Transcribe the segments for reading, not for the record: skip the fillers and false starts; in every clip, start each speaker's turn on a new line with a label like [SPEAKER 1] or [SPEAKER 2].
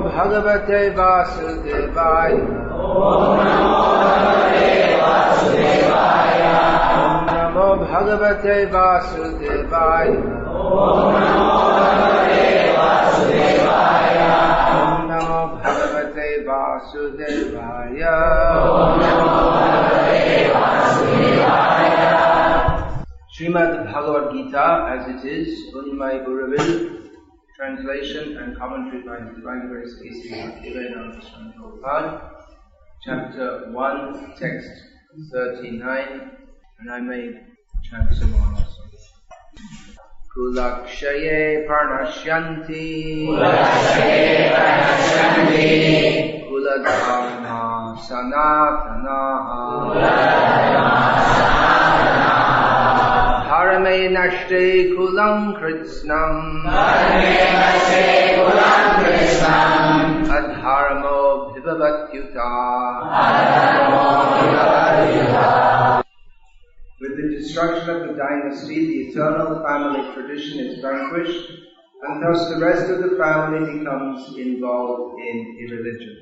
[SPEAKER 1] Bhagavate Vasudevaya.
[SPEAKER 2] Om Namo Bhagavate Vasudevaya.
[SPEAKER 1] Om Namo Bhagavate Vasudevaya.
[SPEAKER 2] Om Namo Bhagavate Vasudevaya.
[SPEAKER 1] Srimad Bhagavad-gita as it is, Unmai Uravil, translation and commentary by His Divine Grace A.C. Bhakti Swami Prabhupada, chapter 1, text 39, and I may chant some more also. Kulakshaye Parnashyanti Kuladharma Sanatanaha Dharme Nashte Kulam Kritsnam Adharmo Bhivavatyuta. With the destruction of the dynasty, the eternal family tradition is vanquished, and thus the rest of the family becomes involved in irreligion.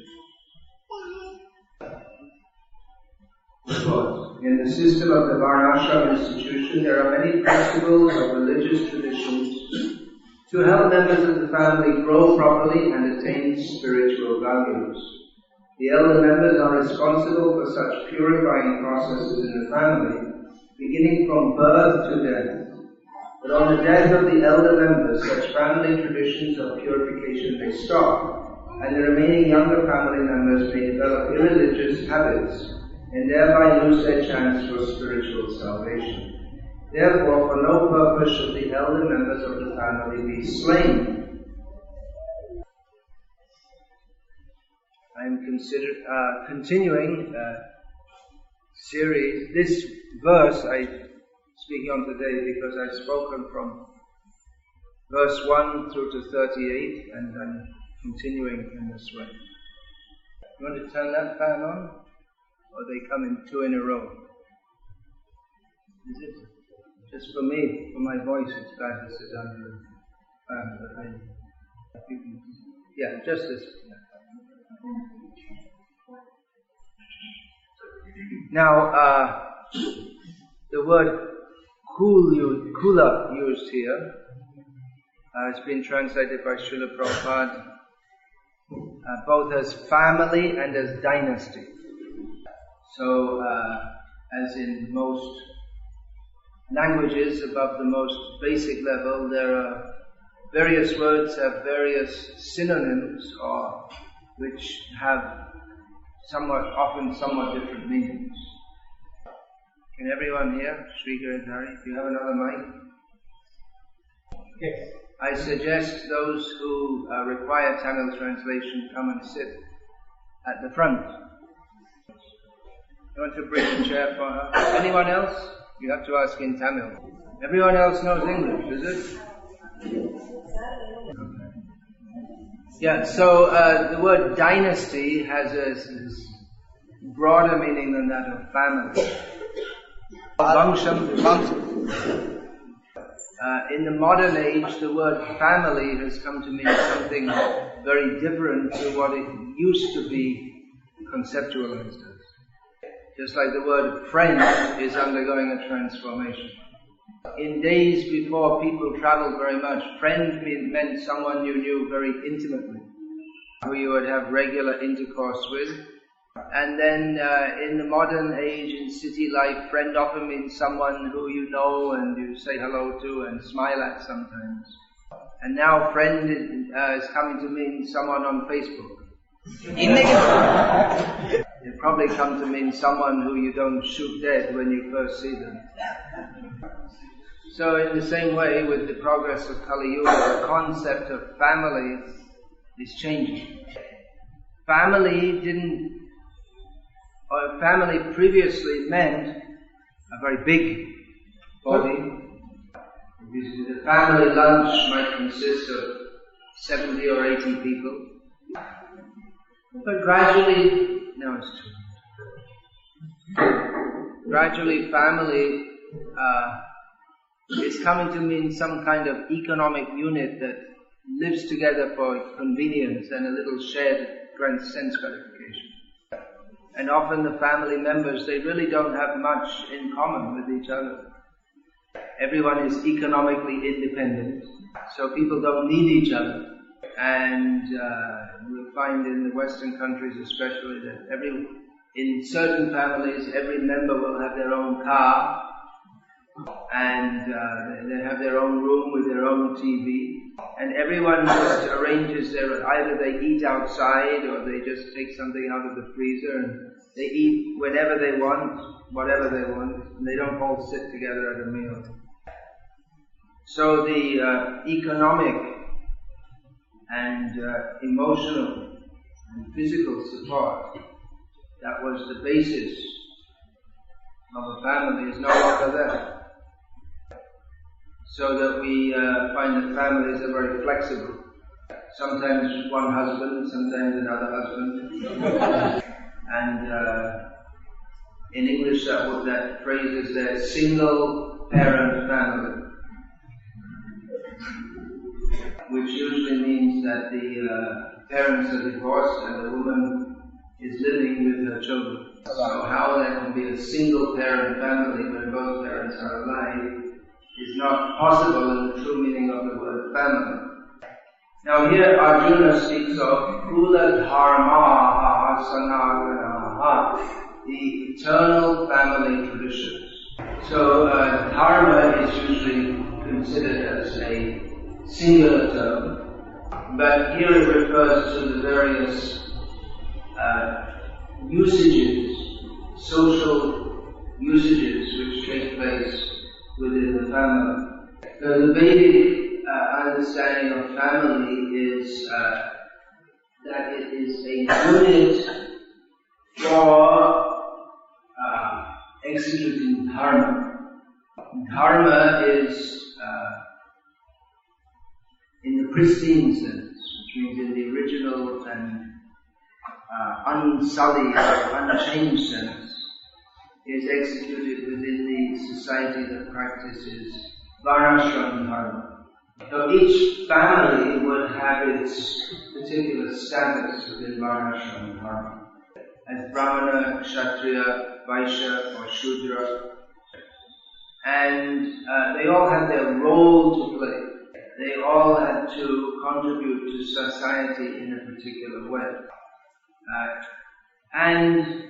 [SPEAKER 1] In the system of the Varnashram institution, there are many principles of religious traditions to help members of the family grow properly and attain spiritual values. The elder members are responsible for such purifying processes in the family, beginning from birth to death. But on the death of the elder members, such family traditions of purification may stop, and the remaining younger family members may develop irreligious habits and thereby lose their chance for spiritual salvation. Therefore, for no purpose should the elder members of the family be slain. I am continuing series. This verse I'm speaking on today because I've spoken from verse 1 through to 38, and I'm continuing in this way. You want to turn that fan on? Or they come in two in a row? Is it? Just for me, for my voice, it's bad to sit under the fan, but yeah, just this. Now, the word kula used here has been translated by Srila Prabhupada both as family and as dynasty. So, as in most languages above the most basic level, there are various words have various synonyms or which have often somewhat different meanings. Can everyone hear? Srikar and Hari, do you have another mic?
[SPEAKER 2] Yes.
[SPEAKER 1] I suggest those who require Tamil translation come and sit at the front. You want to bring a chair for her? Anyone else? You have to ask in Tamil. Everyone else knows English, is it? Okay. Yeah, so the word dynasty has a broader meaning than that of family. In the modern age, the word family has come to mean something very different to what it used to be conceptualized as. Just like the word friend is undergoing a transformation. In days before people traveled very much, friend meant someone you knew very intimately, who you would have regular intercourse with. And then in the modern age, in city life, friend often means someone who you know and you say hello to and smile at sometimes. And now friend is coming to mean someone on Facebook. It probably come to mean someone who you don't shoot dead when you first see them. So in the same way, with the progress of Kali Yuga, the concept of family is changing. Family previously meant a very big body. The family lunch might consist of 70 or 80 people. But gradually family is coming to mean some kind of economic unit that lives together for convenience and a little shared sense gratification. And often the family members, they really don't have much in common with each other. Everyone is economically independent, so people don't need each other. And you'll find in the Western countries especially that in certain families, every member will have their own car, and they have their own room with their own TV, and everyone just arranges either they eat outside or they just take something out of the freezer and they eat whenever they want, whatever they want, and they don't all sit together at a meal. So the economic and emotional and physical support that was the basis of a family is no longer there. So that we find that families are very flexible. Sometimes one husband, sometimes another husband. And in English that phrase is the single parent family, which usually means that the parents are divorced and the woman is living with her children. So how there can be a single parent family when both parents are alive is not possible in the true meaning of the word family. Now here Arjuna speaks of Kula Dharma Sanatanaha, the eternal family traditions. So dharma is usually considered as a singular term, but here it refers to the various usages, social usages which take place within the family. So the basic understanding of family is that it is a unit for executing dharma. Dharma is in the pristine sense, which means in the original and unsullied, unchanged sense, is executed within the society that practices varnashram dharma. So each family would have its particular status within varnashram dharma, as Brahmana, Kshatriya, Vaishya or Shudra, and they all had their role to play. They all had to contribute to society in a particular way. And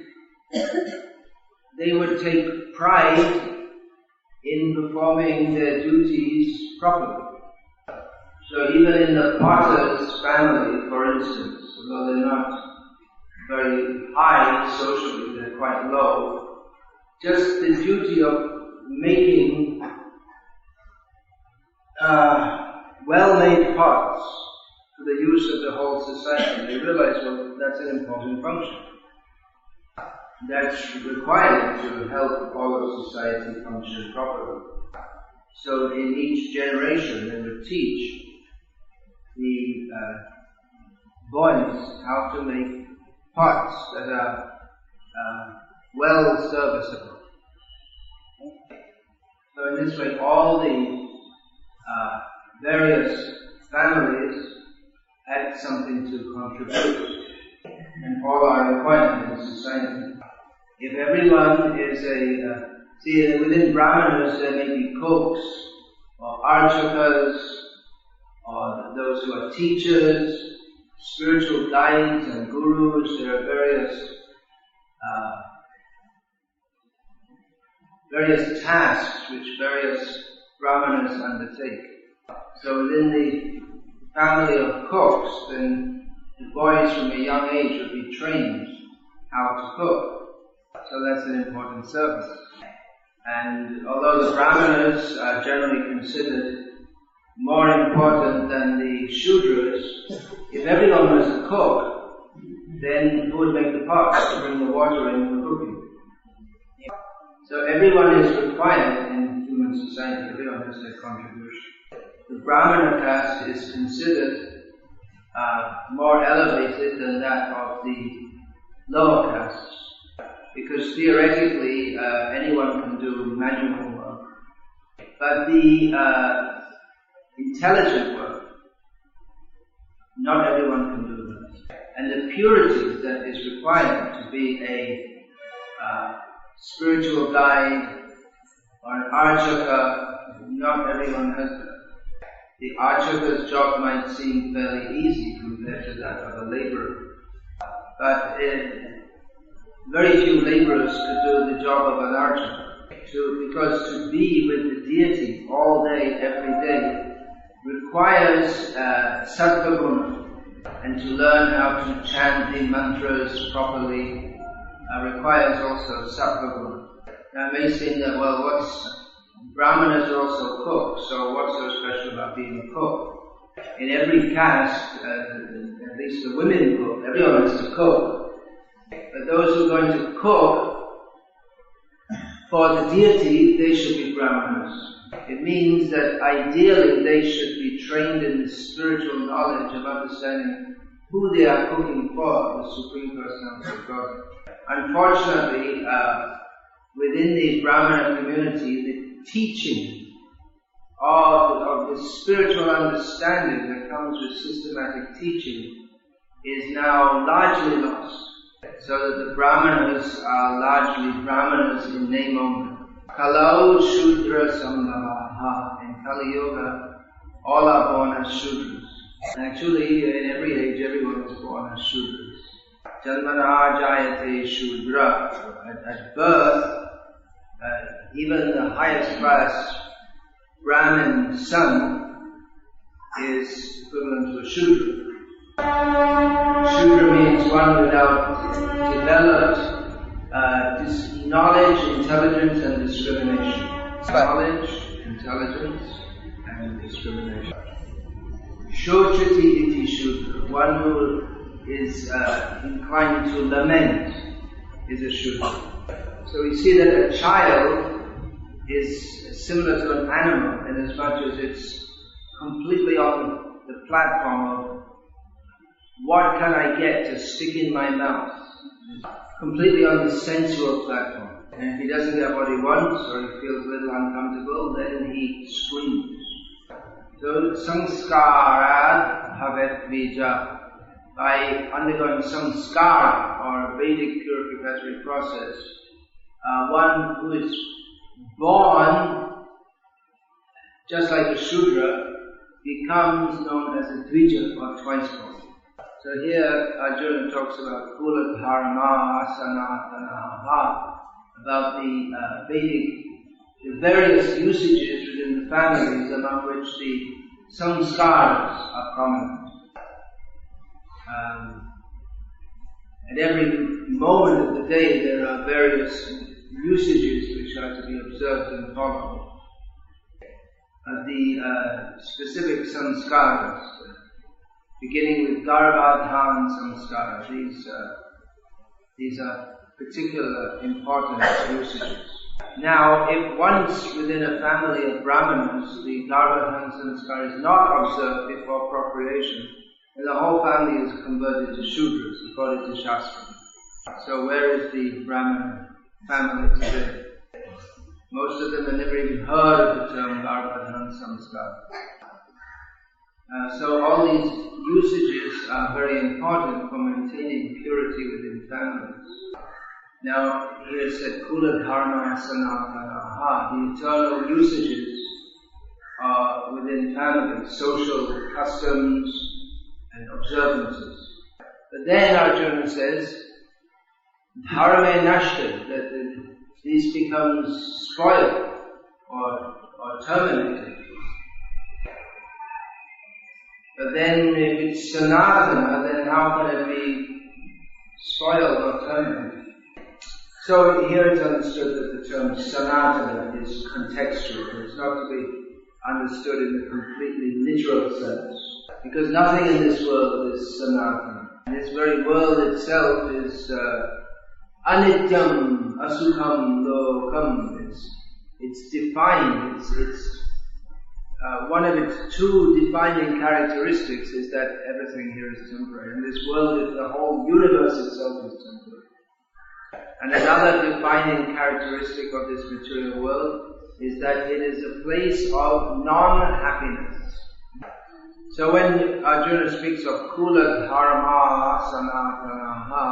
[SPEAKER 1] they would take pride in performing their duties properly. So even in the potter's family, for instance, although they're not very high socially, they're quite low, just the duty of making well-made pots for the use of the whole society, they realize, well, that's an important function. That's required to help all of society function properly. So in each generation they would teach the boys how to make pots that are well serviceable. So in this way all the various families had something to contribute and all are required in society. If everyone is within Brahmanas there may be cooks or archakas or those who are teachers, spiritual guides and gurus. There are various tasks which various Brahmanas undertake. So within the family of cooks, then the boys from a young age would be trained how to cook. So that's an important service. And although the Brahmanas are generally considered more important than the Shudras, if everyone was a cook, then who would make the pots to bring the water in for cooking? So everyone is required in human society, everyone has their contribution. The Brahmana caste is considered more elevated than that of the lower castes, because theoretically anyone can do manual work, but the intelligent work, Not everyone can do that. And the purity that is required to be a spiritual guide or an archaka, not everyone has that. The archaka's job might seem fairly easy compared to that of a laborer. But very few laborers could do the job of an archaka. Because to be with the deity all day, every day, requires sattva guna, and to learn how to chant the mantras properly requires also sattva guna. Now it may seem that, well, Brahmanas also cook, so what's so special about being a cook? In every caste, at least the women cook, everyone has to cook. But those who are going to cook for the deity, they should be Brahmanas. It means that ideally they should be trained in the spiritual knowledge of understanding who they are cooking for, the Supreme Personality of God. Unfortunately, within the Brahmana community, the teaching of the spiritual understanding that comes with systematic teaching is now largely lost. So that the Brahmanas are largely Brahmanas in name only. Kalau Shudra Sambhavaha. In Kali Yoga, all are born as Shudras. Actually, in every age, everyone is born as Shudras. Janmana Jayate Shudra. At birth, even the highest class Brahmin son is equivalent to a Shudra. Shudra means one without developed knowledge, intelligence and discrimination. Knowledge, intelligence and discrimination. Shochati iti Shudra. One who is inclined to lament is a Shudra. So we see that a child is similar to an animal in as much as it's completely on the platform of what can I get to stick in my mouth? Completely on the sensual platform. And if he doesn't get what he wants or he feels a little uncomfortable, then he screams. So samskara bhavet bija. By undergoing samskara or Vedic purificatory process, one who is born just like a Shudra becomes known as a Dvija or twice born. So here Arjuna talks about Kula Dharma Sanatanaha, about the various usages within the families among which the samskaras are prominent. At every moment of the day there are various usages which are to be observed and followed. The specific samskaras, beginning with Garbhadhan samskara, these are particular important usages. Now, if once within a family of Brahmanas the Garbhadhan samskara is not observed before procreation, then the whole family is converted to Shudras according to Shastra. So where is the Brahmana family today? Most of them have never even heard of the term Garbhadhan samskara. So all these usages are very important for maintaining purity within families. Now, here it said, Kula Dharma Sanatanaha, the eternal usages within families, social customs and observances. But then Arjuna says, Dharma Nashta, that these becomes spoiled or terminated. But then if it's Sanatana, then how can it be spoiled or terminated? So here it's understood that the term Sanatana is contextual. It's not to be understood in the completely literal sense. Because nothing in this world is Sanatana. This very world itself is anityam, asukham, lokam. It's defined. It's one of its two defining characteristics is that everything here is temporary. And this world, the whole universe itself is temporary. And another defining characteristic of this material world is that it is a place of non-happiness. So when Arjuna speaks of Kula Dharma Sanatanaha,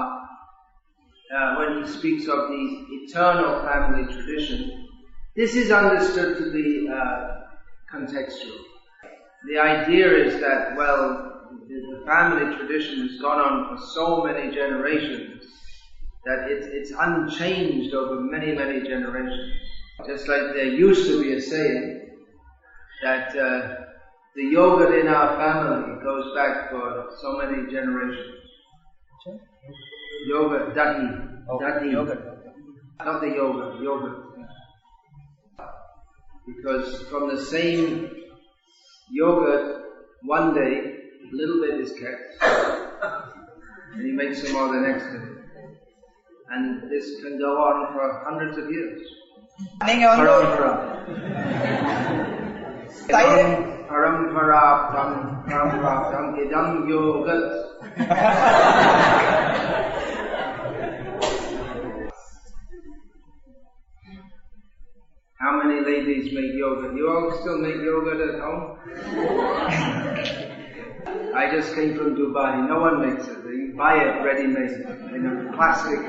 [SPEAKER 1] when he speaks of the eternal family tradition, this is understood to be contextual. The idea is that, well, the family tradition has gone on for so many generations that it's unchanged over many, many generations. Just like there used to be a saying that the yogurt in our family goes back for so many generations. Yogurt, dahi.
[SPEAKER 2] Oh,
[SPEAKER 1] dahi.
[SPEAKER 2] yogurt.
[SPEAKER 1] Not the yogurt. Because from the same yogurt, one day, a little bit is kept, and you make some more the next day. And this can go on for hundreds of years. Parampara. Parampara idam yogat. How many ladies make yogurt? You all still make yogurt at home? I just came from Dubai. No one makes it. You buy it ready-made in a plastic.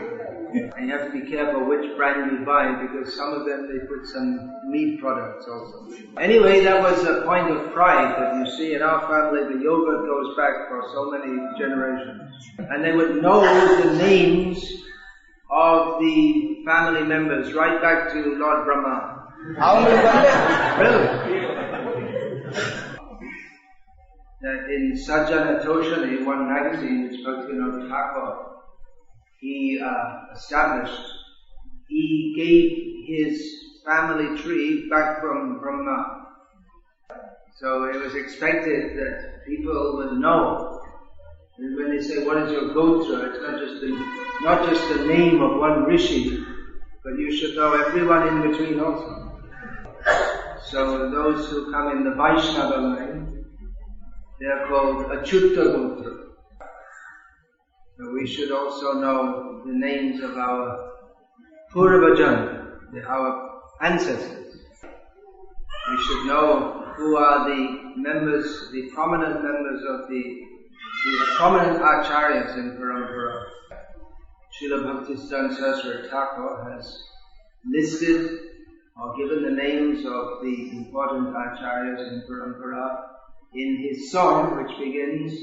[SPEAKER 1] And you have to be careful which brand you buy, because some of them they put some meat products also. Anyway, that was a point of pride that you see in our family the yogurt goes back for so many generations. And they would know the names of the family members right back to Lord Brahma. Really? In Sajjana Toshani, one magazine which Bhakti Thakur he established, he gave his family tree back from Brahma. So it was expected that people would know. And when they say, what is your gotra, it's not just the name of one rishi, but you should know everyone in between also. So those who come in the Vaishnava line, they are called Achyutta Gotra. So we should also know the names of our Purvajana, our ancestors. We should know who are the members, the prominent members of the prominent acharyas in Parampara. Srila Bhaktisiddhanta Saraswati Thakur has listed or given the names of the important acharyas in Parampara in his song, which begins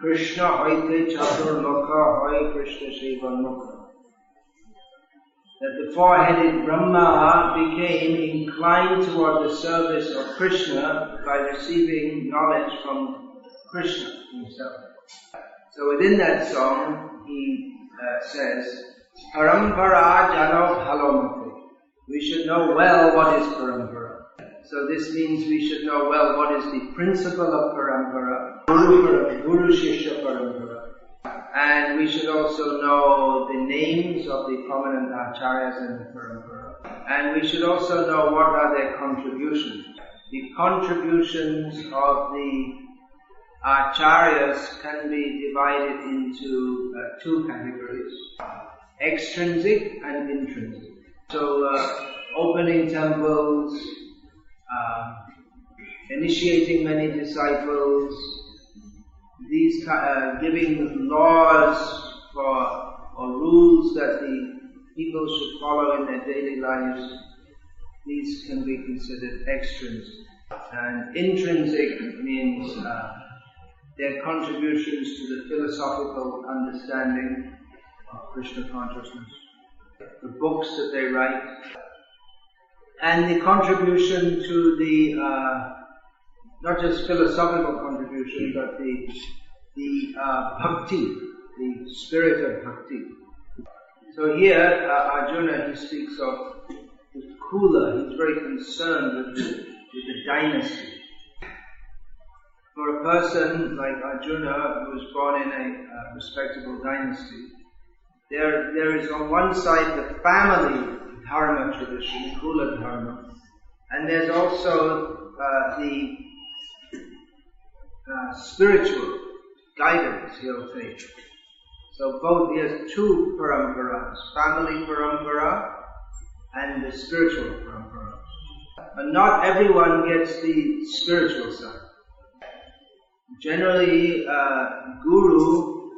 [SPEAKER 1] Krishna hoite chatur mukha hoy Krishna Shiva mukha. That the four-headed Brahma became inclined toward the service of Krishna by receiving knowledge from Krishna himself. So within that song, he says, Parampara jano bhalomate. We should know well what is Parampara. So this means we should know well what is the principle of Parampara, Guru Shishya Parampara. And we should also know the names of the prominent acharyas in the Parampara. And we should also know what are their contributions. The contributions of the acharyas can be divided into two categories, extrinsic and intrinsic. So opening temples, initiating many disciples, these giving laws or rules that the people should follow in their daily lives, these can be considered extrinsic. And intrinsic means their contributions to the philosophical understanding of Krishna consciousness, the books that they write, and the contribution to the not just philosophical contribution, but the bhakti, the spirit of bhakti. So here Arjuna, he speaks of the Kula. He's very concerned with the dynasty. For a person like Arjuna, who was born in a respectable dynasty, there is on one side the family dharma tradition, Kula dharma, and there's also the spiritual guidance he'll take. So both, he has two paramparas, family parampara and the spiritual parampara. But not everyone gets the spiritual side. generally, guru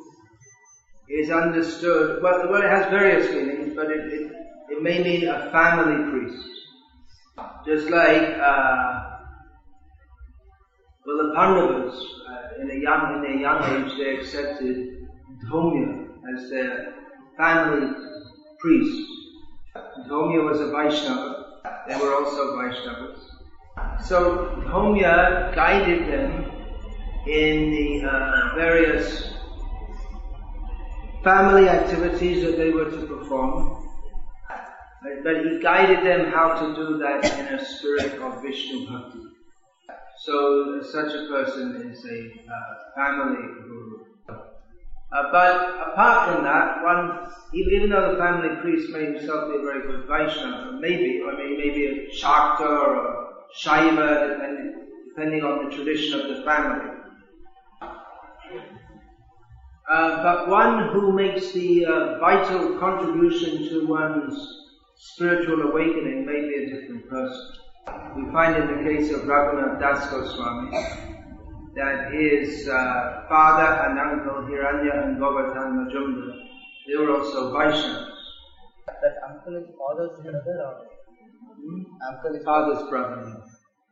[SPEAKER 1] is understood, well it has various meanings, but it may mean a family priest. Just like, the Pandavas, in their young age, they accepted Dhaumya as their family priest. Dhaumya was a Vaishnava. They were also Vaishnavas. So Dhaumya guided them in the various family activities that they were to perform. But he guided them how to do that in a spirit of Vishnu Bhakti. So such a person is a family guru. But apart from that, even though the family priest may himself be a very good Vaishnava, maybe a Shakta or a Shaiva, depending on the tradition of the family. But one who makes the vital contribution to one's spiritual awakening may be a different person. We find in the case of Raghunath Das Goswami that his father and uncle Hiranya and Govardhan Majumdar, they were also Vaishnavas.
[SPEAKER 2] That uncle is father's brother or? Uncle is
[SPEAKER 1] father's brother.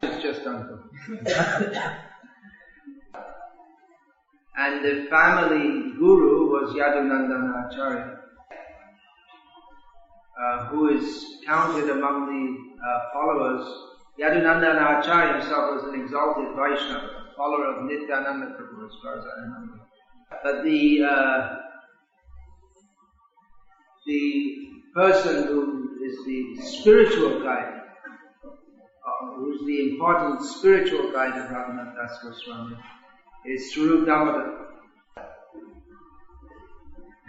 [SPEAKER 1] It's just uncle. And the family guru was Yadunandana Acharya, who is counted among the followers. Yadunandana Acharya himself was an exalted Vaishnava, follower of Nityananda Prabhu, as far as I remember. But the person who is the spiritual guide, who's the important spiritual guide of Raghunath Das Goswami, is Swarup Damodar.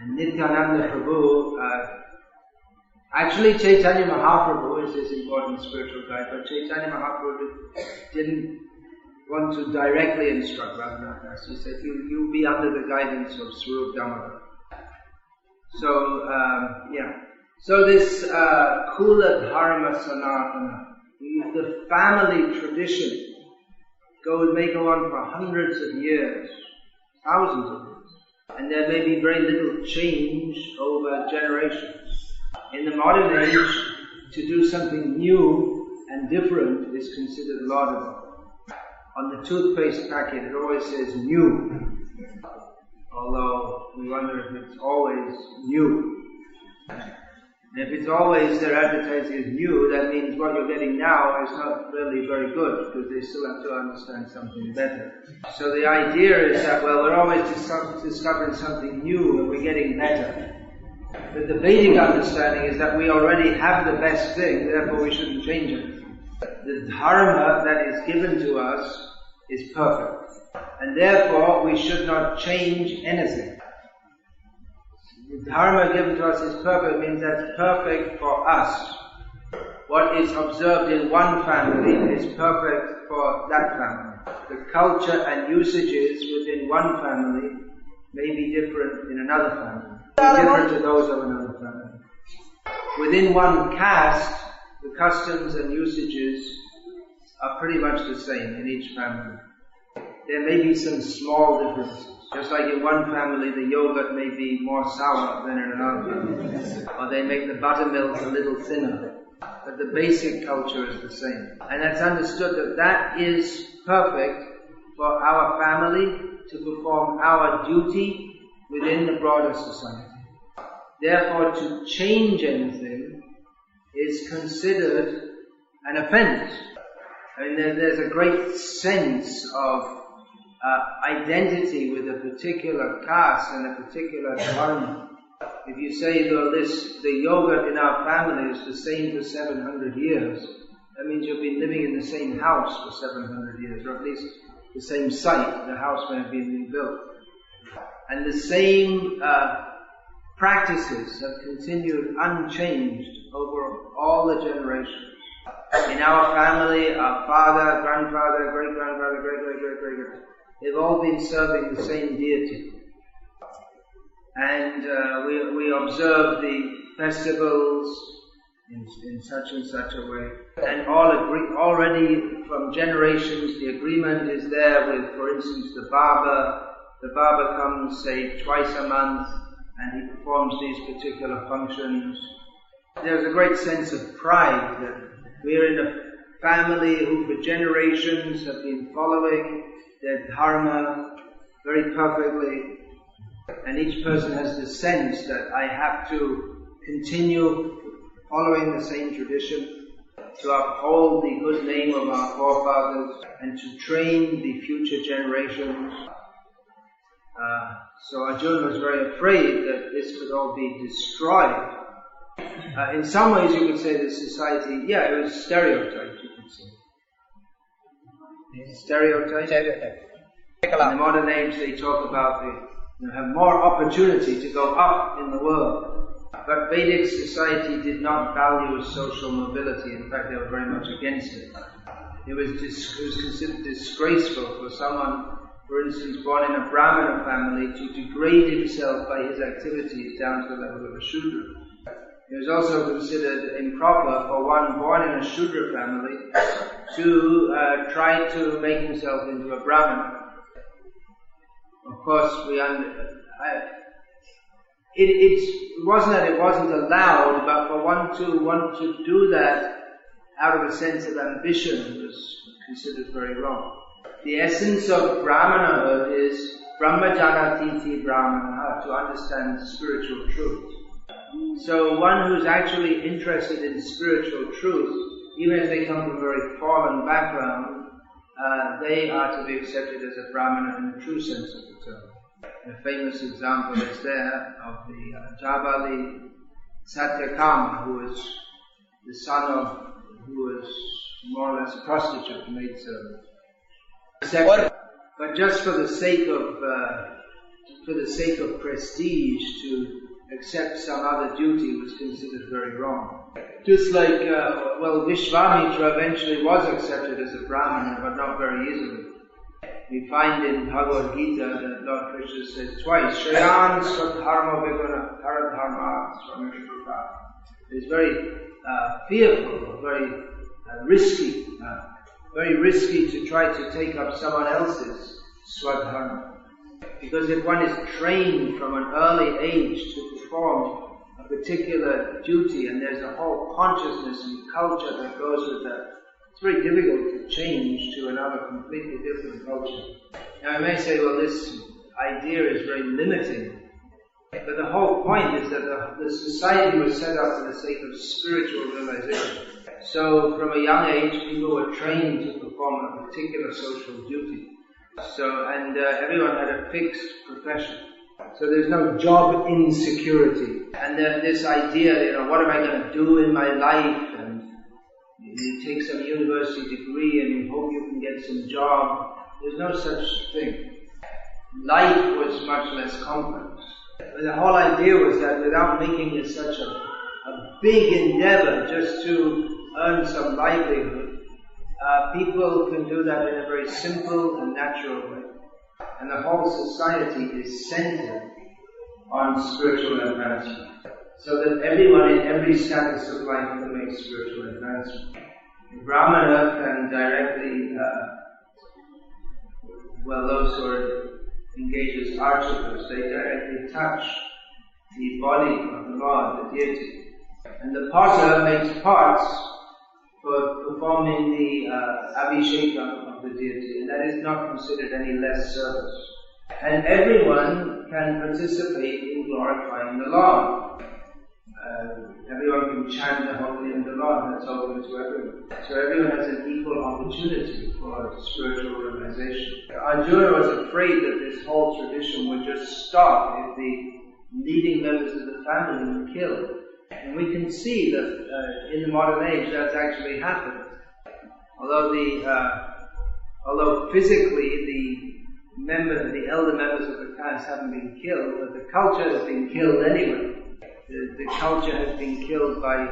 [SPEAKER 1] And Nityananda Prabhu, actually Chaitanya Mahaprabhu is his important spiritual guide, but Chaitanya Mahaprabhu didn't want to directly instruct Raghunath Das. He said, you'll be under the guidance of Swarup Damodar. So this Kula Dharma Sanatana, the family tradition, may go on for hundreds of years, thousands of years, and there may be very little change over generations. In the modern age, to do something new and different is considered laudable. On the toothpaste packet, it always says new, although we wonder if it's always new. And if it's always they're advertising as new, that means what you're getting now is not really very good, because they still have to understand something better. So the idea is that, we're always discovering something new and we're getting better. But the Vedic understanding is that we already have the best thing, therefore we shouldn't change it. The dharma that is given to us is perfect, and therefore we should not change anything. The dharma given to us is perfect, means that's perfect for us. What is observed in one family is perfect for that family. The culture and usages within one family may be different in another family, different to those of another family. Within one caste, the customs and usages are pretty much the same in each family. There may be some small differences. Just like in one family, the yogurt may be more sour than in another family. Or they make the buttermilk a little thinner. But the basic culture is the same. And that's understood that is perfect for our family to perform our duty within the broader society. Therefore, to change anything is considered an offense. I mean, there's a great sense of identity with a particular caste and a particular dharma. If you say, the yogurt in our family is the same for 700 years, that means you've been living in the same house for 700 years, or at least the same site. The house may have been rebuilt. And the same practices have continued unchanged over all the generations. In our family, our father, grandfather, great-grandfather, great-great-great-great-great, they've all been serving the same deity. And we observe the festivals in such and such a way. And all agree, already from generations, the agreement is there with, for instance, the barber. The barber comes, say, twice a month, and he performs these particular functions. There's a great sense of pride that we're in a family who for generations have been following their dharma very perfectly, and each person has the sense that I have to continue following the same tradition, to uphold the good name of our forefathers, and to train the future generations. So Arjuna was very afraid that this could all be destroyed. In some ways you could say the society, it was stereotyped, you could say. Stereotyped? In the modern age they talk about have more opportunity to go up in the world. But Vedic society did not value social mobility. In fact, they were very much against it. It was considered disgraceful for someone, for instance, born in a Brahmana family, to degrade himself by his activities down to the level of a Shudra. It was also considered improper for one born in a Shudra family to try to make himself into a Brahmana. Of course, it wasn't that it wasn't allowed, but for one to do that out of a sense of ambition was considered very wrong. The essence of Brahmanahood is Brahmajanatiti Brahmana, to understand spiritual truth. So one who's actually interested in spiritual truth, even if they come from a very fallen background, they are to be accepted as a Brahmana in the true sense of the term. A famous example is there of the Jabali Satyakama, who was the son of, who was more or less a prostitute, maidservant. But just for the sake of prestige, to accept some other duty was considered very wrong. Just like, Vishwamitra eventually was accepted as a Brahmana, but not very easily. We find in Bhagavad-gita that Lord Krishna says twice, Shrayan Swadharma Viguna Paradharma Swamishruta. It's very fearful, very risky to try to take up someone else's Swadharma. Because if one is trained from an early age to perform a particular duty, and there's a whole consciousness and culture that goes with that, it's very difficult to change to another completely different culture. Now I may say, well, this idea is very limiting, but the whole point is that the society was set up for the sake of spiritual realization. So from a young age, people were trained to perform a particular social duty. And everyone had a fixed profession. So there's no job insecurity. And this idea, what am I going to do in my life? And you take some university degree and you hope you can get some job. There's no such thing. Life was much less complex. But the whole idea was that without making it such a big endeavor just to earn some livelihood, people can do that in a very simple and natural way. And the whole society is centered on spiritual advancement. So that everyone in every status of life can make spiritual advancement. The Brahmana can directly, those who are engaged as archivas, they directly touch the body of the Lord, the deity. And the potter makes pots for performing the abhisheka of the deity, and that is not considered any less service. And everyone can participate in glorifying the Lord. Everyone can chant the holy name of the Lord, that's open to everyone. So everyone has an equal opportunity for spiritual realization. Arjuna was afraid that this whole tradition would just stop if the leading members of the family were killed. And we can see that in the modern age that's actually happened. Although physically the elder members of the caste haven't been killed, but the culture has been killed anyway. The culture has been killed by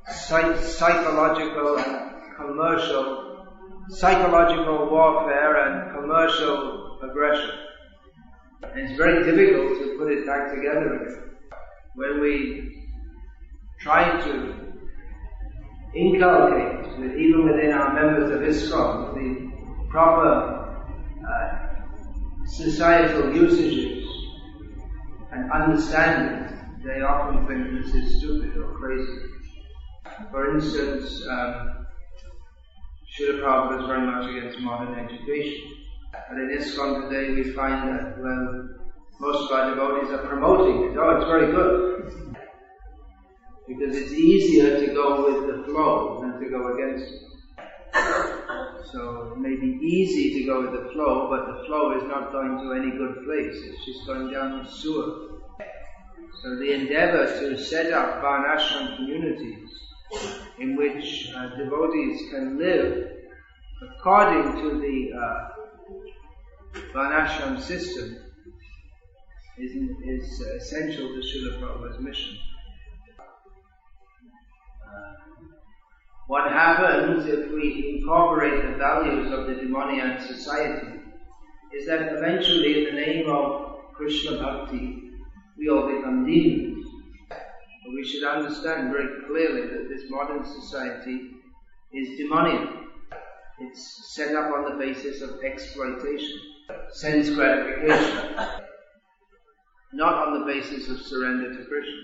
[SPEAKER 1] psychological warfare and commercial aggression. And it's very difficult to put it back together again. When we try to inculcate, even within our members of ISKCON, the proper societal usages and understanding, they often think this is stupid or crazy. For instance, Srila Prabhupada is very much against modern education. But in ISKCON today we find that, well, most of our devotees are promoting it. Oh, it's very good. Because it's easier to go with the flow than to go against it. So it may be easy to go with the flow, but the flow is not going to any good place. It's just going down the sewer. So the endeavor to set up varnashram communities in which devotees can live according to the varnashram system is essential to Srila Prabhupada's mission. What happens if we incorporate the values of the demoniac society is that eventually, in the name of Krishna Bhakti, we all become demons. But we should understand very clearly that this modern society is demoniac. It's set up on the basis of exploitation, sense gratification, not on the basis of surrender to Krishna.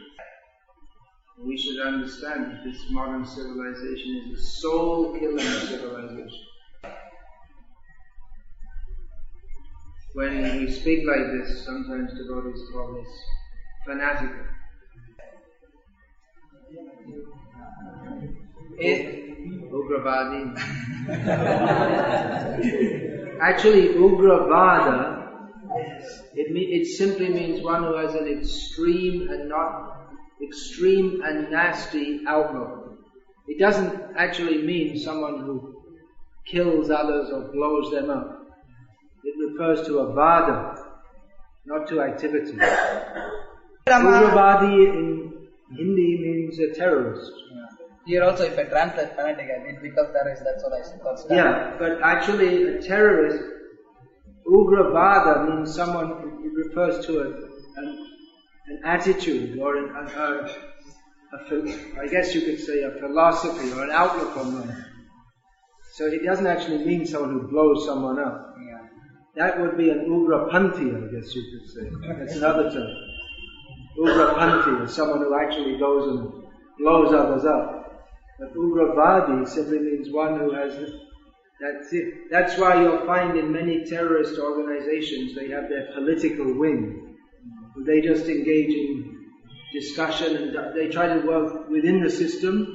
[SPEAKER 1] We should understand that this modern civilization is a soul-killing civilization. When we speak like this, sometimes devotees call this fanatical. Ugravadi. Actually, Ugravada, it simply means one who has an extreme and nasty outlook. It doesn't actually mean someone who kills others or blows them up. It refers to a vada, not to activity. Ugravadi in Hindi means a terrorist.
[SPEAKER 2] Here also, if I translate fanatic, it becomes terrorist. That's what I said.
[SPEAKER 1] Yeah, but actually a terrorist, Ugravada means someone, it refers to an attitude or I guess you could say a philosophy or an outlook on life. So it doesn't actually mean someone who blows someone up.
[SPEAKER 2] Yeah.
[SPEAKER 1] That would be an Ugrapanthi, I guess you could say. That's another term. Ugrapanthi is someone who actually goes and blows others up. But Ugravadi simply means one who has... That's it. That's why you'll find in many terrorist organizations they have their political wing. They just engage in discussion and they try to work within the system,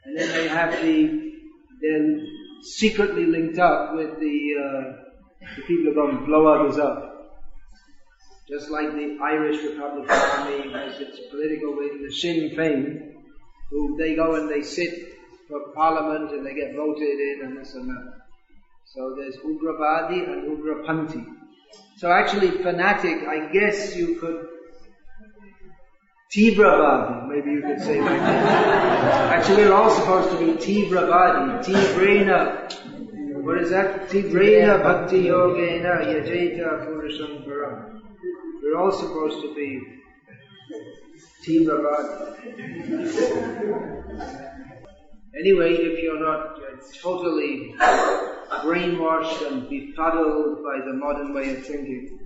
[SPEAKER 1] and then they have they're secretly linked up with the people who go and blow others up. Just like the Irish Republican Army has its political wing, the Sinn Féin, who they go and they sit for parliament and they get voted in and this and that. So there's Ugravadi and Ugrapanthi. So actually fanatic, I guess you could Tibravadi, maybe you could say like that. Actually we're all supposed to be Tibravadi, Tibrena. What is that? Tibrena Bhakti Yogena Yajeta Purusham Param. We're all supposed to be Tibravadi. Anyway, if you're not totally brainwashed and befuddled by the modern way of thinking,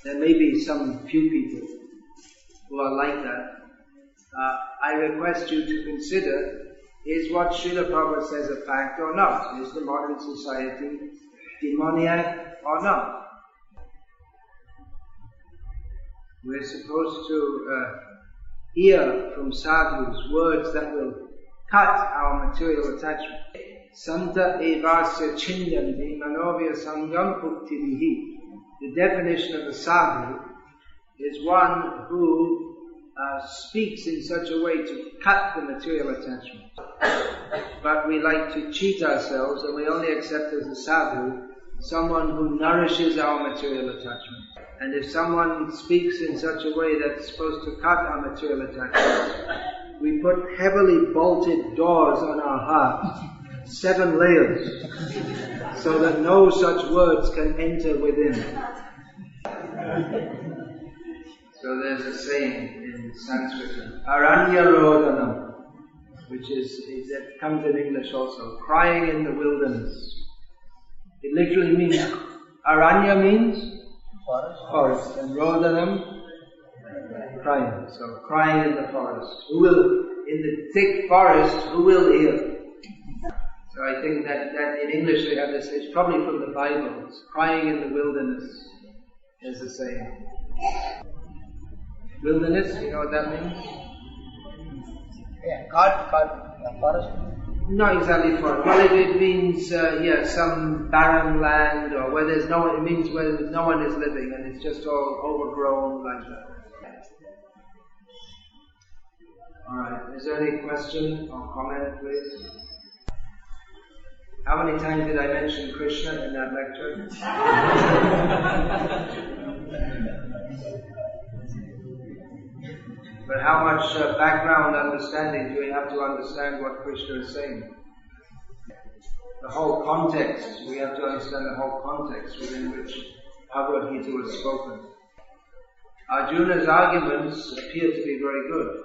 [SPEAKER 1] there may be some few people who are like that. I request you to consider, is what Srila Prabhupada says a fact or not? Is the modern society demoniac or not? We're supposed to hear from sadhus words that will cut our material attachment. Santa evasya chindanti manovya sangam uktivihi. The definition of a sadhu is one who speaks in such a way to cut the material attachment. But we like to cheat ourselves and we only accept as a sadhu someone who nourishes our material attachment. And if someone speaks in such a way that's supposed to cut our material attachment, we put heavily bolted doors on our heart, 7 layers, so that no such words can enter within. So there's a saying in Sanskrit, Aranya Rodanam. which is that comes in English also, crying in the wilderness. It literally means, Aranya means forest, and Rodanam, crying. So crying in the forest. Who will, in the thick forest, who will hear? So I think that in English they have this, it's probably from the Bible. It's crying in the wilderness, is the saying. Wilderness, you know what that means?
[SPEAKER 2] Yeah, forest.
[SPEAKER 1] Not exactly forest. Well, it means, some barren land, or where there's no one, it means where no one is living and it's just all overgrown like that. Alright, is there any question or comment, please? How many times did I mention Krishna in that lecture? But how much background understanding do we have to understand what Krishna is saying? The whole context, we have to understand the whole context within which Bhagavad-gita was spoken. Arjuna's arguments appear to be very good.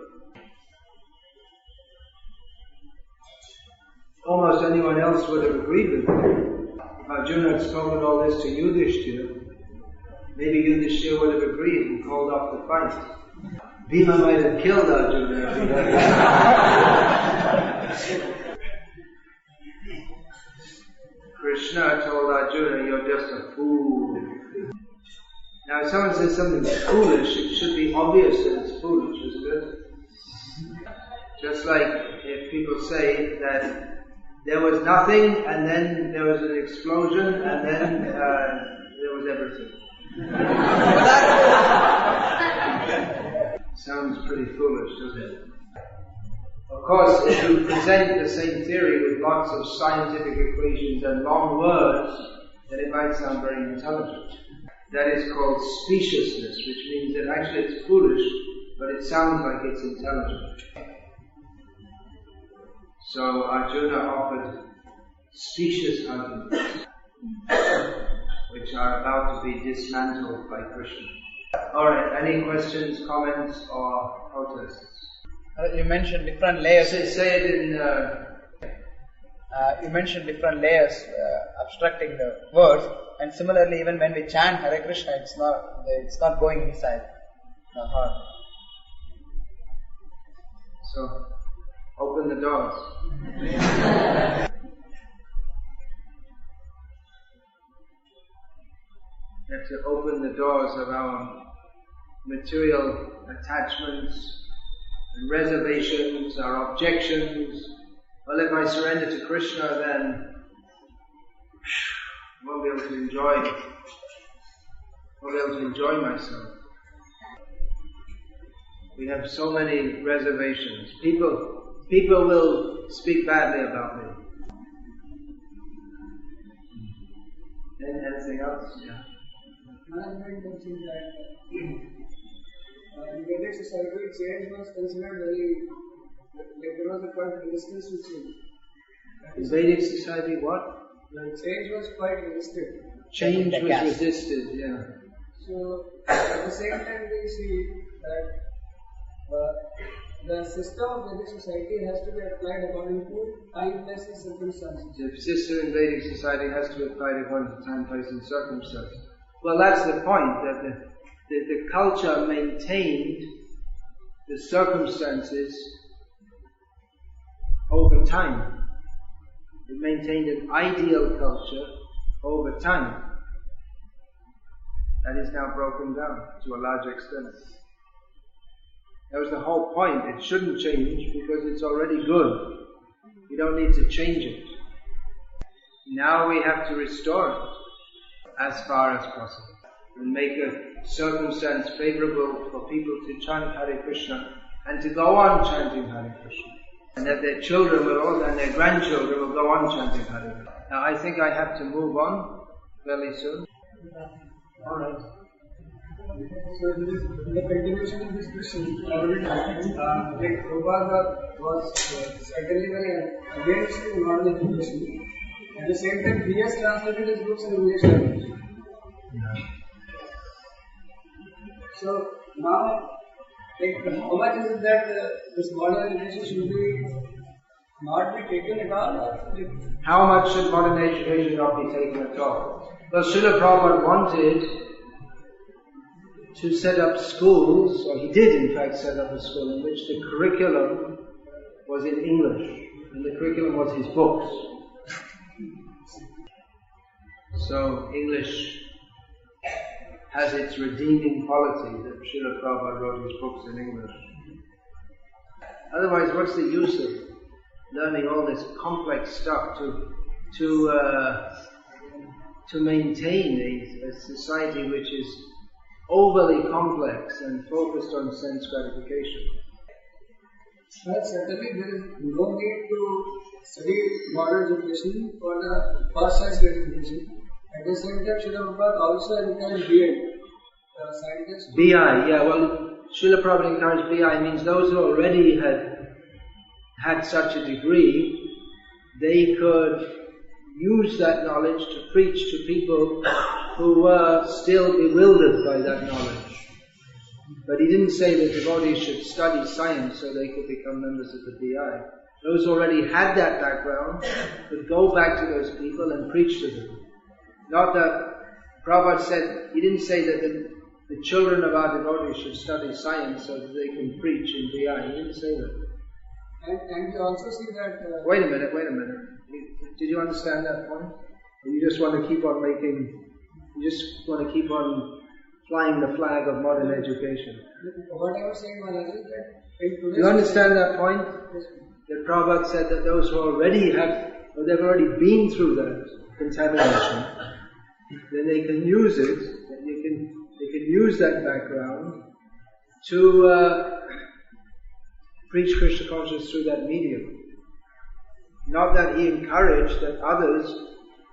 [SPEAKER 1] Almost anyone else would have agreed with him. If Arjuna had spoken all this to Yudhishthira, maybe Yudhishthira would have agreed and called off the fight. Bhima might have killed Arjuna if he had. Krishna told Arjuna, you're just a fool. Now if someone says something foolish, it should be obvious that it's foolish, isn't it? Just like if people say that there was nothing, and then there was an explosion, and then there was everything. Sounds pretty foolish, doesn't it? Of course, if you present the same theory with lots of scientific equations and long words, then it might sound very intelligent. That is called speciousness, which means that actually it's foolish, but it sounds like it's intelligent. So Arjuna offered specious arguments, which are about to be dismantled by Krishna. Alright, any questions, comments, or protests?
[SPEAKER 2] You mentioned different layers.
[SPEAKER 1] Say it in...
[SPEAKER 2] you mentioned different layers, obstructing the words, and similarly even when we chant Hare Krishna, it's not going inside the heart.
[SPEAKER 1] So, open the doors. We have to open the doors of our material attachments and reservations, our objections. Well, if I surrender to Krishna, then I won't be able to enjoy myself. We have so many reservations. People will speak badly about me. Anything else? Yeah.
[SPEAKER 3] Management mentioned that in Vedic society, change was considered very, like there was a quite resistance to change.
[SPEAKER 1] In Vedic society, what?
[SPEAKER 3] Change was quite resisted.
[SPEAKER 1] Change was resisted, yeah.
[SPEAKER 3] So, at the same time, we see that the system of Vedic society has to be applied according to time, place, and circumstances.
[SPEAKER 1] The system in Vedic society has to be applied according to time, place, and circumstances. Well, that's the point, that the culture maintained the circumstances over time. It maintained an ideal culture over time. That is now broken down to a large extent. That was the whole point. It shouldn't change because it's already good. You don't need to change it. Now we have to restore it as far as possible and make a circumstance favorable for people to chant Hare Krishna and to go on chanting Hare Krishna. And that their children will also, and their grandchildren will go on chanting Hare Krishna. Now I think I have to move on fairly soon. Alright.
[SPEAKER 3] So in the continuation of this question, like Prabhupada was certainly very against modern education. At the same time, he has translated his books in English language. So now, like, how much is it that this modern education should be not be taken at all? Or
[SPEAKER 1] How much should modern education not be taken at all? Well, Srila Prabhupada wanted to set up schools, or he did in fact set up a school in which the curriculum was in English, and the curriculum was his books. So English has its redeeming quality that Srila Prabhupada wrote his books in English. Otherwise, what's the use of learning all this complex stuff to maintain a society which is overly complex and focused on sense gratification?
[SPEAKER 3] Well, certainly there is no need to study modern education for the first sense gratification. At the same time, Srila Prabhupada also encouraged B.A. Scientists.
[SPEAKER 1] B.I., yeah, well, Srila Prabhupada encouraged B.I. means those who already had such a degree, they could use that knowledge to preach to people who were still bewildered by that knowledge. But he didn't say that devotees should study science so they could become members of the B.I. Those who already had that background could go back to those people and preach to them. Not that Prabhupada said, he didn't say that the children of our devotees should study science so that they can preach in B.I. He didn't say that.
[SPEAKER 3] And you also see that...
[SPEAKER 1] Wait a minute. Did you understand that point? Or you just want to keep on flying the flag of modern education?
[SPEAKER 3] What I was saying, Maharaj, is that...
[SPEAKER 1] Do you understand that point? That Prabhupada said that those who they've already been through that contamination, then they can use it, they can use that background to preach Krishna consciousness through that medium. Not that he encouraged that others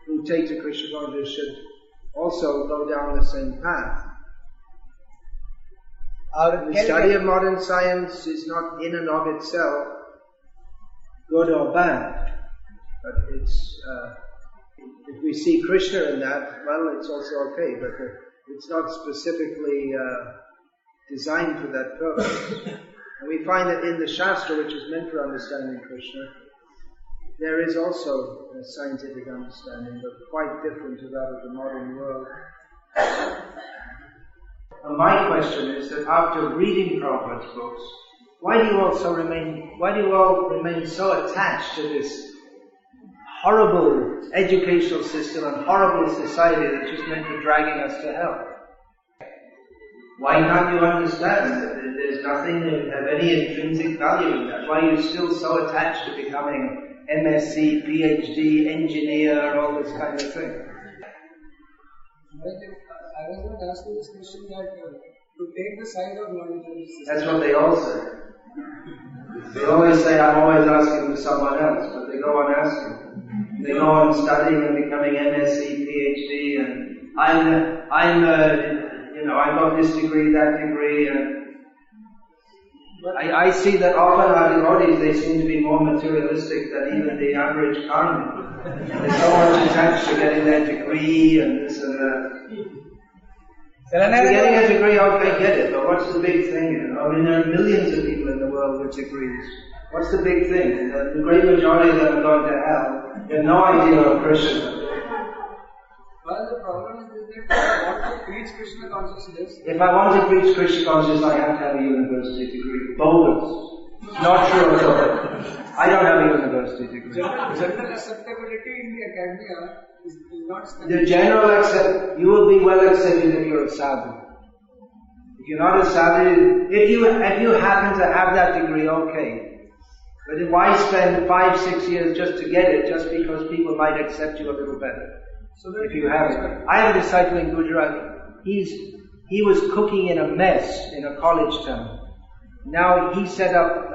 [SPEAKER 1] who take to Krishna consciousness should also go down the same path. The study of modern science is not in and of itself good or bad, but it's if we see Krishna in that, well, it's also okay, but it's not specifically designed for that purpose. And we find that in the Shastra, which is meant for understanding Krishna, there is also a scientific understanding, but quite different to that of the modern world. And my question is that after reading Prabhupada's books, why do you all remain so attached to this horrible educational system and horrible society that's just meant for dragging us to hell? Why can't you understand that there's nothing of any intrinsic value in that? Why are you still so attached to becoming MSc, Ph.D, engineer, all this kind of thing?
[SPEAKER 3] I was going to ask you this question that to take the side of knowledge.
[SPEAKER 1] That's what they all say. They always say, I'm always asking for someone else, but they go on asking. They go on studying and becoming MSc, PhD, and I got this degree, that degree, and I see that often our devotees, they seem to be more materialistic than even the average karmic. They're so much attached to getting their degree and this and that. Getting a degree, okay, get it, but what's the big thing? I mean, there are millions of people in the world with degrees. What's the big thing? The great majority of them are going to hell. They have no idea of Krishna.
[SPEAKER 3] Well, the problem is that I want to preach Krishna consciousness.
[SPEAKER 1] If I want to preach Krishna consciousness, I have to have a university degree. Bogus. Not true at all. I don't have a university degree.
[SPEAKER 3] General acceptability in the academia is not standard.
[SPEAKER 1] The general you will be well accepted if you're a sadhu. If you're not a sadhu, if you happen to have that degree, okay. But then why spend 5-6 years just to get it, just because people might accept you a little better?
[SPEAKER 3] So that
[SPEAKER 1] if you have it. I have a disciple in Gujarat. He was cooking in a mess in a college town. Now he set up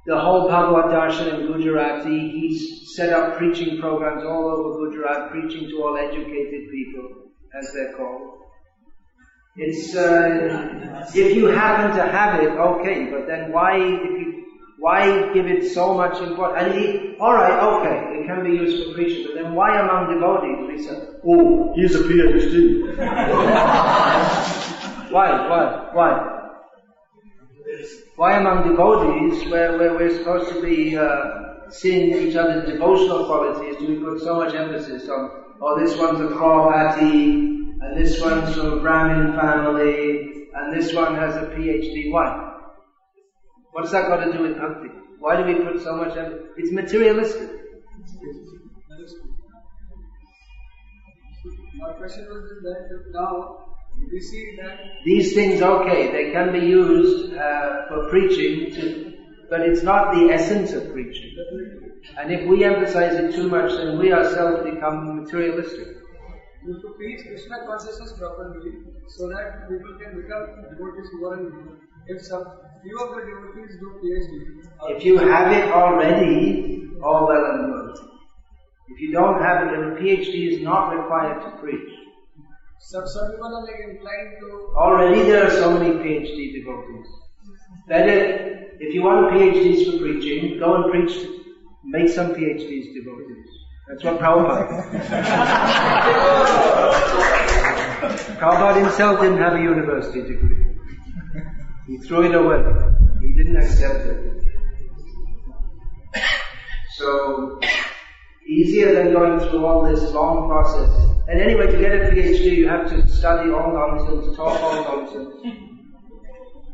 [SPEAKER 1] the whole Bhagavad-gita in Gujarati. He's set up preaching programs all over Gujarat, preaching to all educated people, as they're called. It's if you happen to have it, okay, but then why give it so much importance? And alright, okay, it can be used for preaching, but then why among devotees we say, oh, he's a PhD. Why? Why among devotees, where we're supposed to be seeing each other's devotional qualities, do we put so much emphasis on, oh, this one's a Prabhupada, and this one's from a Brahmin family, and this one has a Ph.D. Why? What's that got to do with Bhakti? Why do we put so much emphasis? It's materialistic.
[SPEAKER 3] My question was that now we see that
[SPEAKER 1] these things, okay, they can be used for preaching, but it's not the essence of preaching. And if we emphasize it too much, then we ourselves become materialistic.
[SPEAKER 3] we have to preach Krishna consciousness properly, so that people can become devotees more and more. If some few of the devotees do PhD,
[SPEAKER 1] If you have it already, all well and good. If you don't have it, then a PhD is not required to preach.
[SPEAKER 3] some people are like inclined to.
[SPEAKER 1] Already there are so many PhD devotees. Better, if you want PhDs for preaching, go and preach, make some PhDs devotees. That's what Prabhupada did. Prabhupada himself didn't have a university degree. He threw it away. He didn't accept it. So, easier than going through all this long process. And anyway, to get a PhD, you have to study all nonsense, talk all nonsense.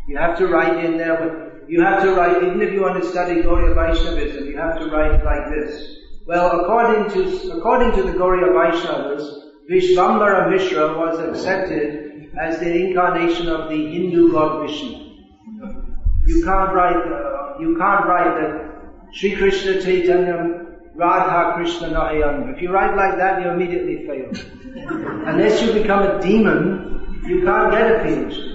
[SPEAKER 1] You have to write in there, but you have to write, even if you want to study Gauriya Vaishnavism, you have to write like this. Well, according to the Gauriya Vaishnavas, Vishvambara Mishra was accepted as the incarnation of the Hindu god Vishnu. You can't write that Sri Krishna Chaitanya Radha Krishna Nahayam. If you write like that, you immediately fail. Unless you become a demon, you can't get a PhD.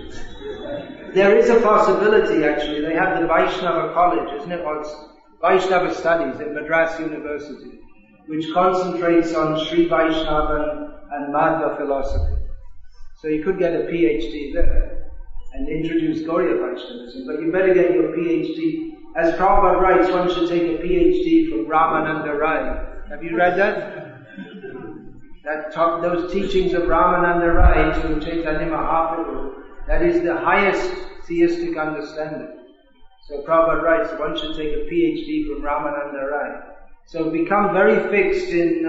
[SPEAKER 1] There is a possibility, actually. They have the Vaishnava College, isn't it? Or it's Vaishnava Studies at Madras University, which concentrates on Sri Vaishnava and Madhva philosophy. So you could get a PhD there and introduce Gauriya Vaishnavism, but you better get your PhD. As Prabhupada writes, one should take a PhD from Ramananda Rai. Have you read that? Those teachings of Ramananda Rai to Chaitanya Mahaprabhu, that is the highest theistic understanding. So Prabhupada writes, one should take a PhD from Ramananda Rai. So become very fixed in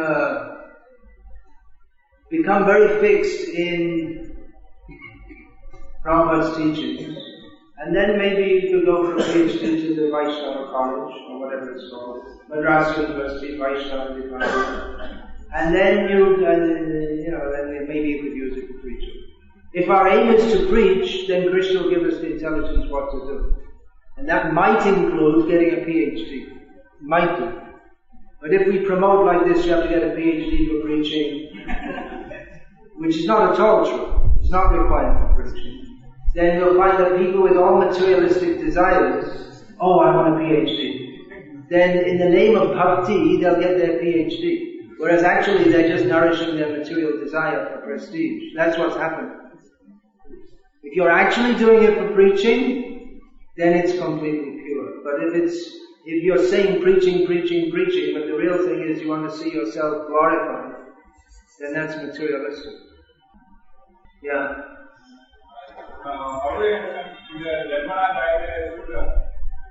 [SPEAKER 1] Prabhupada's teachings. And then maybe you could go for a PhD to the Vaishnava College, or whatever it's called, Madras University, Vaishnava Department. And then then maybe you could use it for preaching. If our aim is to preach, then Krishna will give us the intelligence what to do. And that might include getting a PhD. Might do. But if we promote like this, you have to get a PhD for preaching, which is not at all true. It's not required for preaching. Then you'll find that people with all materialistic desires, oh, I want a PhD. Then in the name of Bhakti, they'll get their PhD. Whereas actually they're just nourishing their material desire for prestige. That's what's happened. If you're actually doing it for preaching, then it's completely pure. But if you're saying preaching, but the real thing is you want to see yourself glorified, then that's materialistic. Yeah.
[SPEAKER 4] How do you understand the Nirvana diet is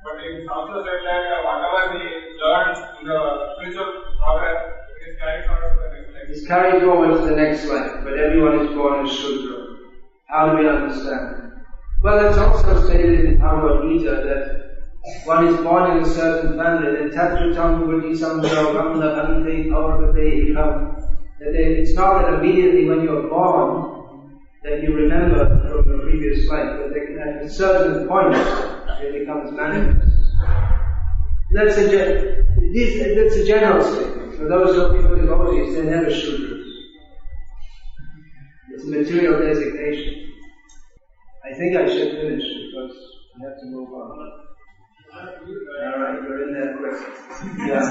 [SPEAKER 4] but in Sanskrit said that whatever we learn in the spiritual progress is carried forward to the next life.
[SPEAKER 1] It's carried forward to the next life, but everyone is born as Shudra. How do we understand? Well, it's also stated in Bhagavad-gita that one is born in a certain family, that Tatratam Vati Samjogam Labhante Pavarvate. That it's not that immediately when you're born that you remember from the previous life, but at a certain point it becomes manifest. That's a general statement. For those who are people devotees, they're never Shudras. It's a material designation. I think I should finish because we have to move on. Alright, you're in there quick. Yeah.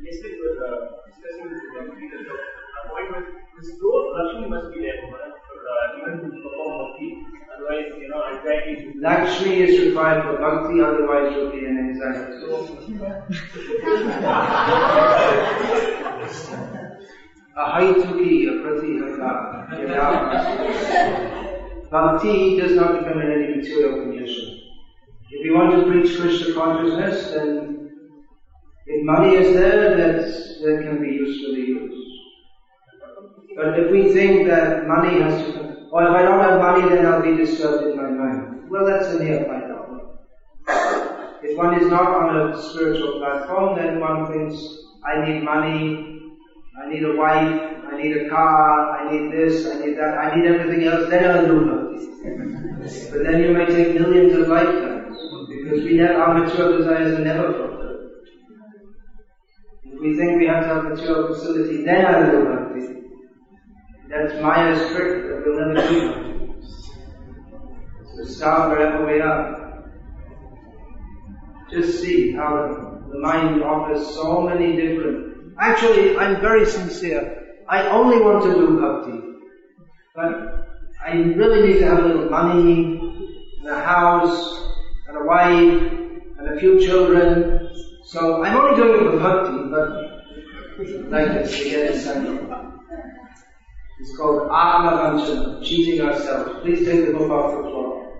[SPEAKER 5] Yesterday we were discussing with Bhakti that the point was the slow Lakshmi must be there for even to perform Bhakti. Otherwise, anxiety.
[SPEAKER 1] Lakshmi is required for Bhakti, otherwise you'll be in anxiety. Ahaituki, a prati hata. Bhakti does not depend on any material condition. If you want to preach Krishna consciousness, then if money is there, that can be usefully used. But if we think that money has to, or if I don't have money, then I'll be disturbed in my mind. Well, that's a neophyte outlook. If one is not on a spiritual platform, then one thinks, I need money, I need a wife, I need a car, I need this, I need that, I need everything else, then I'll do Bhakti. But then you may take millions of lifetimes, because our material desires are never fulfilled. If we think we have to have material facility, then I'll do Bhakti. That's Maya's trick that we'll never do Bhakti. So start wherever we are. Just see how the mind offers so many different... Actually, I'm very sincere. I only want to do Bhakti. But I really need to have a little money, and a house, and a wife, and a few children. So I'm only doing it for Bhakti, but like this, to get excited. It's called Atma Vanchana, cheating ourselves. Please take the book off the floor.